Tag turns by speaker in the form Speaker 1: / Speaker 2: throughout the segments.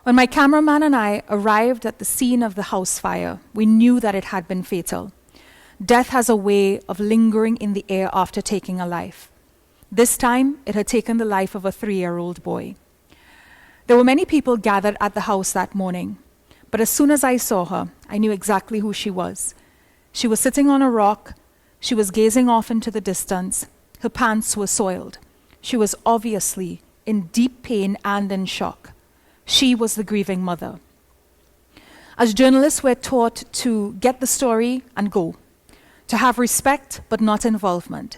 Speaker 1: When my cameraman and I arrived at the scene of the house fire, we knew that it had been fatal. Death has a way of lingering in the air after taking a life. This time, it had taken the life of a 3-year-old boy. There were many people gathered at the house that morning, but as soon as I saw her, I knew exactly who she was. She was sitting on a rock. She was gazing off into the distance. Her pants were soiled. She was obviously in deep pain and in shock. She was the grieving mother. As journalists, we're taught to get the story and go, to have respect but not involvement,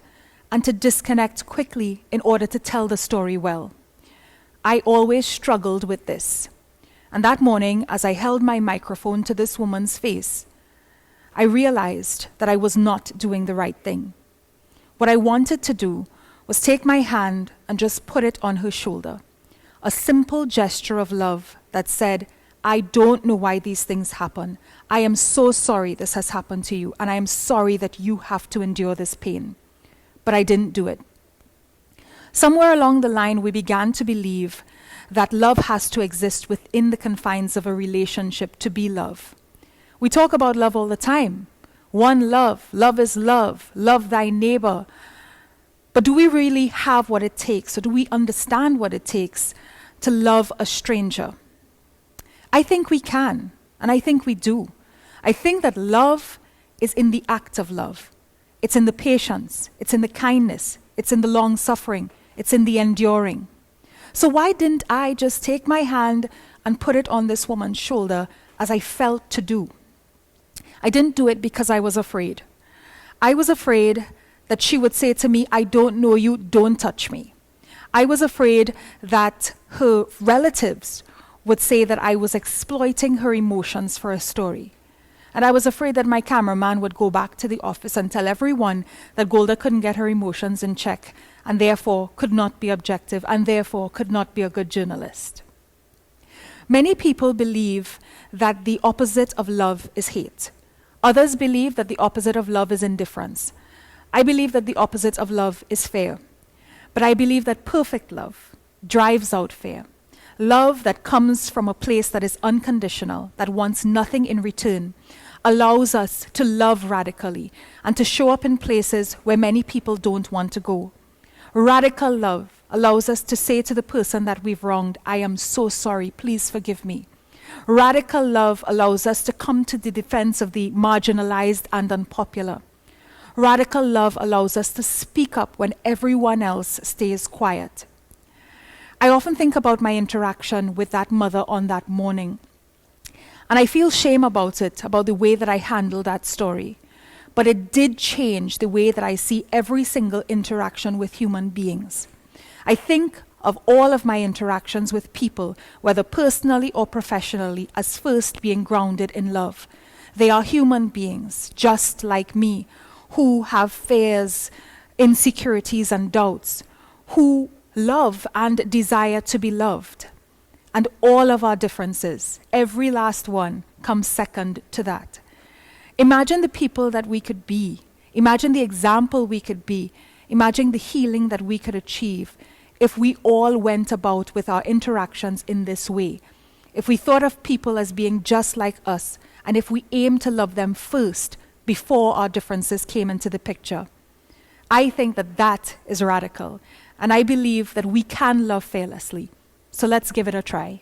Speaker 1: and to disconnect quickly in order to tell the story well. I always struggled with this. And that morning, as I held my microphone to this woman's face, I realized that I was not doing the right thing. What I wanted to do was take my hand and just put it on her shoulder. A simple gesture of love that said, I don't know why these things happen. I am so sorry this has happened to you, and I am sorry that you have to endure this pain. But I didn't do it. Somewhere along the line, we began to believe that love has to exist within the confines of a relationship to be love. We talk about love all the time. One love, love is love, love thy neighbor. But do we really have what it takes, or do we understand what it takes to love a stranger? I think we can, and I think we do. I think that love is in the act of love. It's in the patience, it's in the kindness, it's in the long suffering, it's in the enduring. So why didn't I just take my hand and put it on this woman's shoulder as I felt to do? I didn't do it because I was afraid. I was afraid that she would say to me, I don't know you, don't touch me. I was afraid that her relatives would say that I was exploiting her emotions for a story. And I was afraid that my cameraman would go back to the office and tell everyone that Golda couldn't get her emotions in check and therefore could not be objective and therefore could not be a good journalist. Many people believe that the opposite of love is hate. Others believe that the opposite of love is indifference. I believe that the opposite of love is fear. But I believe that perfect love drives out fear. Love that comes from a place that is unconditional, that wants nothing in return, allows us to love radically and to show up in places where many people don't want to go. Radical love allows us to say to the person that we've wronged, I am so sorry, please forgive me. Radical love allows us to come to the defense of the marginalized and unpopular. Radical love allows us to speak up when everyone else stays quiet. I often think about my interaction with that mother on that morning. And I feel shame about it, about the way that I handled that story. But it did change the way that I see every single interaction with human beings. I think of all of my interactions with people, whether personally or professionally, as first being grounded in love. They are human beings, just like me, who have fears, insecurities, and doubts, who love and desire to be loved. And all of our differences, every last one, comes second to that. Imagine the people that we could be. Imagine the example we could be. Imagine the healing that we could achieve if we all went about with our interactions in this way. If we thought of people as being just like us, and if we aimed to love them first before our differences came into the picture. I think that that is radical, and I believe that we can love fearlessly. So let's give it a try.